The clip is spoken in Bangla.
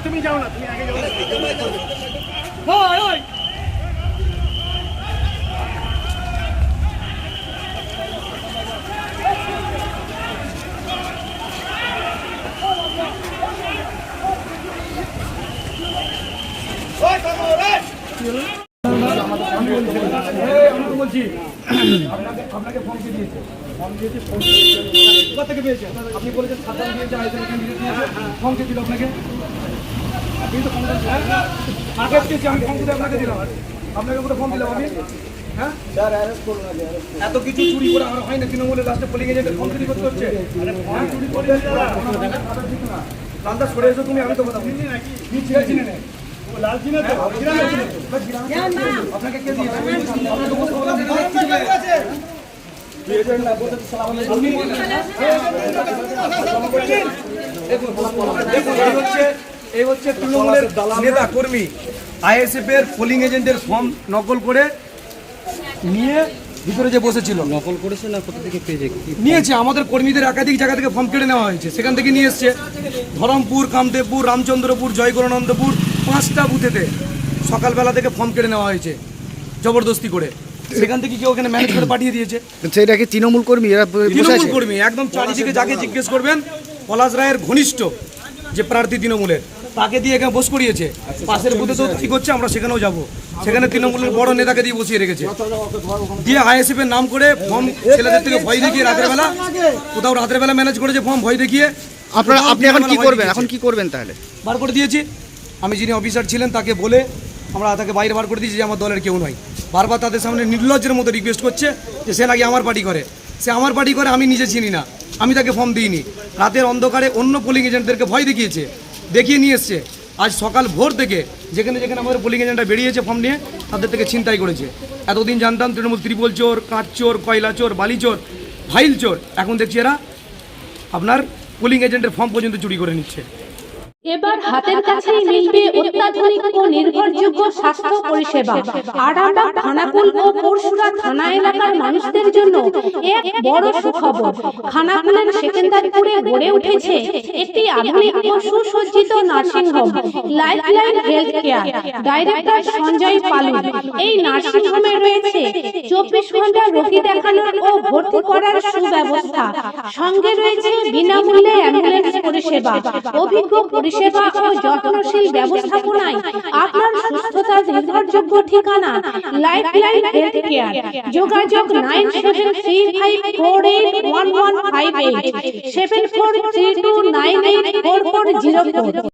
তুমি যাও না, তুমি আগে যাও। আপনাকে ফোন দিয়েছে, কোথা থেকে পেয়েছেন? আপনি বলেছেন সাধারণ দিয়েছে, আইসেন দিয়েছে, ফোন কে দিল আপনাকে? আপনি তো ফোন আগে পেয়েছি, আমি ফোন করে আপনাকে দিলাম, আপনাকে পুরো ফোন দিলাম আমি। হ্যাঁ এত কিছু চুরি করে আর হয় না, তৃণমূলের লাস্টে পোলিং এজেন্টের ফোন চুরি করতে হচ্ছে। চুরি করে রান্না সরে এসো তুমি, আমি তো কথা বলছি নাকি চিনে নেই আপনাকে কে দিয়েছে? এই হচ্ছে তৃণমূলের নেতা কর্মী আইএসএফ এর পোলিং এজেন্টের ফর্ম নকল করে নিয়ে ভিতরে যে বসেছিল। নকল করেছে না কোথা থেকে পেয়েছে? নিয়েছে আমাদের কর্মীদের একাধিক জায়গা থেকে ফর্ম কেটে নেওয়া হয়েছে, সেখান থেকে নিয়ে এসছে। ধরমপুর, কামদেবপুর, রামচন্দ্রপুর, জয়গণানন্দপুর 5টা বুথেতে সকালবেলা থেকে ফর্ম কেটে নেওয়া হয়েছে জবরদস্তি করে। সেখান থেকে কেউ ওখানে ম্যানেজ করে পাঠিয়ে দিয়েছে। সেটা কি তৃণমূল কর্মী? তৃণমূল কর্মী একদম চারিদিকে যাকে জিজ্ঞেস করবেন পলাশ রায়ের ঘনিষ্ঠ যে প্রার্থী তৃণমূলের, তাকে দিয়ে এখানে বস করিয়েছে। পাশের বুথে তো ঠিক হচ্ছে, আমরা সেখানেও যাব। সেখানে তৃণমূলের বড় নেতাকে দিয়ে বসিয়ে রেখেছে, দিয়ে আইএসএফ এর নাম করে ফর্ম ছেলেদের থেকে ভয় দেখিয়ে রাতের বেলা কোথাও রাতের বেলা ম্যানেজ করেছে ফর্ম ভয় দেখিয়ে। আপনি এখন কি করবেন? এখন কি করবেন তাহলে? বার করে দিয়েছি আমি, যিনি অফিসার ছিলেন তাকে বলে আমরা তাকে বাইরে বার করে দিয়েছি যে আমার দলের কেউ নয়। বারবার তাদের সামনে নির্লজ্জের মতো রিকোয়েস্ট করছে যে সে নাকি আমার পার্টি করে। সে আমার পার্টি করে, আমি নিজে চিনি না, আমি তাকে ফর্ম দিইনি। রাতের অন্ধকারে অন্য পোলিং এজেন্টদেরকে ভয় দেখিয়েছে, দেখিয়ে নিয়ে এসছে। আজ সকাল ভোর থেকে যেখানে যেখানে আমাদের পোলিং এজেন্টরা বেরিয়েছে ফর্ম নিয়ে, তাদের থেকে ছিনতাই করেছে। এতদিন জানতাম তৃণমূল ত্রিপল চোর, কাঁচ চোর, কয়লা চোর, বালি চোর, ফাইল চোর। এখন দেখছি এরা আপনার পোলিং এজেন্টের ফর্ম পর্যন্ত চুরি করে নিচ্ছে। এবার হাতের কাছেই মিলবে অত্যাধুনিক ও নির্ভরযোগ্য স্বাস্থ্য পরিষেবা। আরামবাগ, খানাকুল ও পরশুরা থানা এলাকার মানুষদের জন্য এক বড় সুখবর। খানাকুলের সেকেন্দারপুরে গড়ে উঠেছে একটি আধুনিক ও সুসজ্জিত nursing home, Lifeline Health Care. Director Sanjay Palu. এই নার্সিংহোমে রয়েছে 24 ঘন্টা রোগী দেখানোর ও ভর্তি করার সুব্যবস্থা। সঙ্গে রয়েছে বিনামূল্যে অ্যাম্বুলেন্স পরিষেবা। অভিজ্ঞ পরিষেবা ও যত্নশীল ব্যবস্থাপনায় আপনার সুস্থতার নির্ভরযোগ্য ঠিকানা লাইফলাইন হেলথ কেয়ার। যোগাযোগ 9735481158 7432984404।